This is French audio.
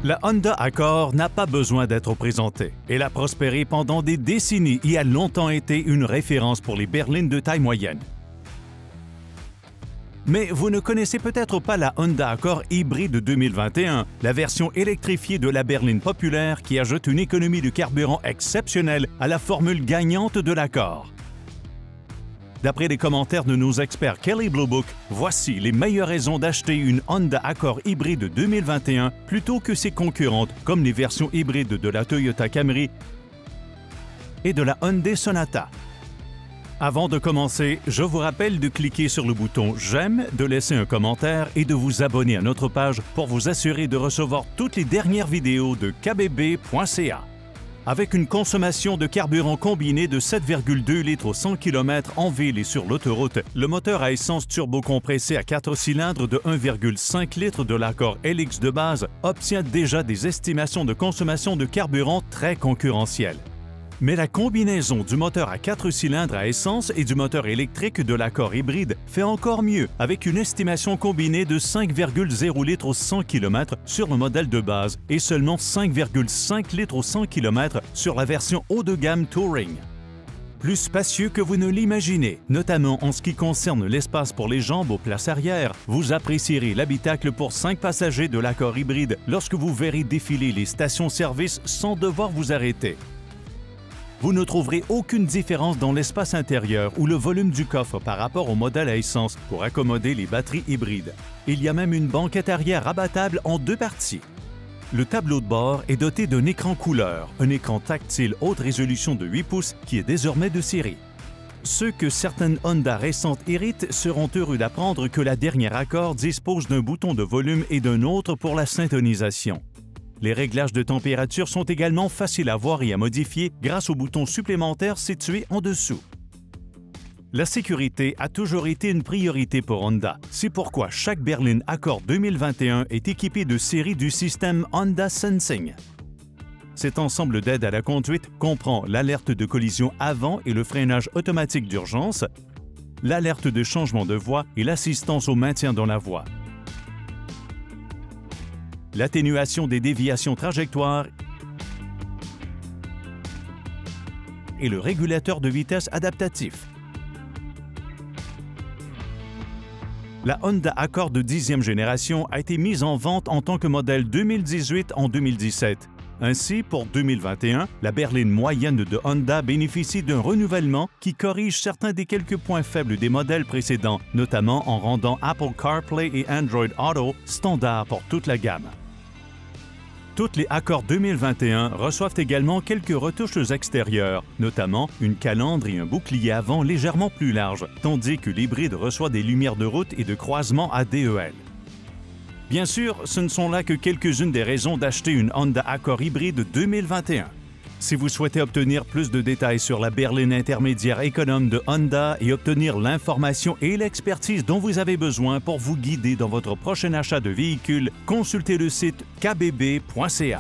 La Honda Accord n'a pas besoin d'être présentée. Elle a prospéré pendant des décennies et a longtemps été une référence pour les berlines de taille moyenne. Mais vous ne connaissez peut-être pas la Honda Accord hybride 2021, la version électrifiée de la berline populaire qui ajoute une économie de carburant exceptionnelle à la formule gagnante de l'Accord. D'après les commentaires de nos experts Kelley Blue Book, voici les meilleures raisons d'acheter une Honda Accord hybride 2021 plutôt que ses concurrentes comme les versions hybrides de la Toyota Camry et de la Hyundai Sonata. Avant de commencer, je vous rappelle de cliquer sur le bouton « J'aime », de laisser un commentaire et de vous abonner à notre page pour vous assurer de recevoir toutes les dernières vidéos de kbb.ca. Avec une consommation de carburant combiné de 7,2 litres au 100 km en ville et sur l'autoroute, le moteur à essence turbo-compressé à 4 cylindres de 1,5 litres de l'Accord LX de base obtient déjà des estimations de consommation de carburant très concurrentielles. Mais la combinaison du moteur à 4 cylindres à essence et du moteur électrique de l'Accord hybride fait encore mieux, avec une estimation combinée de 5,0 litres au 100 km sur le modèle de base et seulement 5,5 litres au 100 km sur la version haut de gamme Touring. Plus spacieux que vous ne l'imaginez, notamment en ce qui concerne l'espace pour les jambes aux places arrière, vous apprécierez l'habitacle pour 5 passagers de l'Accord hybride lorsque vous verrez défiler les stations-service sans devoir vous arrêter. Vous ne trouverez aucune différence dans l'espace intérieur ou le volume du coffre par rapport au modèle à essence pour accommoder les batteries hybrides. Il y a même une banquette arrière rabattable en 2 parties. Le tableau de bord est doté d'un écran couleur, un écran tactile haute résolution de 8 pouces qui est désormais de série. Ceux que certaines Honda récentes irritent seront heureux d'apprendre que la dernière Accord dispose d'un bouton de volume et d'un autre pour la syntonisation. Les réglages de température sont également faciles à voir et à modifier grâce au bouton supplémentaire situé en dessous. La sécurité a toujours été une priorité pour Honda. C'est pourquoi chaque berline Accord 2021 est équipée de série du système Honda Sensing. Cet ensemble d'aides à la conduite comprend l'alerte de collision avant et le freinage automatique d'urgence, l'alerte de changement de voie et l'assistance au maintien dans la voie, l'atténuation des déviations trajectoires et le régulateur de vitesse adaptatif. La Honda Accord de 10e génération a été mise en vente en tant que modèle 2018 en 2017. Ainsi, pour 2021, la berline moyenne de Honda bénéficie d'un renouvellement qui corrige certains des quelques points faibles des modèles précédents, notamment en rendant Apple CarPlay et Android Auto standards pour toute la gamme. Toutes les Accord 2021 reçoivent également quelques retouches extérieures, notamment une calandre et un bouclier avant légèrement plus large, tandis que l'hybride reçoit des lumières de route et de croisement à DEL. Bien sûr, ce ne sont là que quelques-unes des raisons d'acheter une Honda Accord hybride 2021. Si vous souhaitez obtenir plus de détails sur la berline intermédiaire économe de Honda et obtenir l'information et l'expertise dont vous avez besoin pour vous guider dans votre prochain achat de véhicule, consultez le site kbb.ca.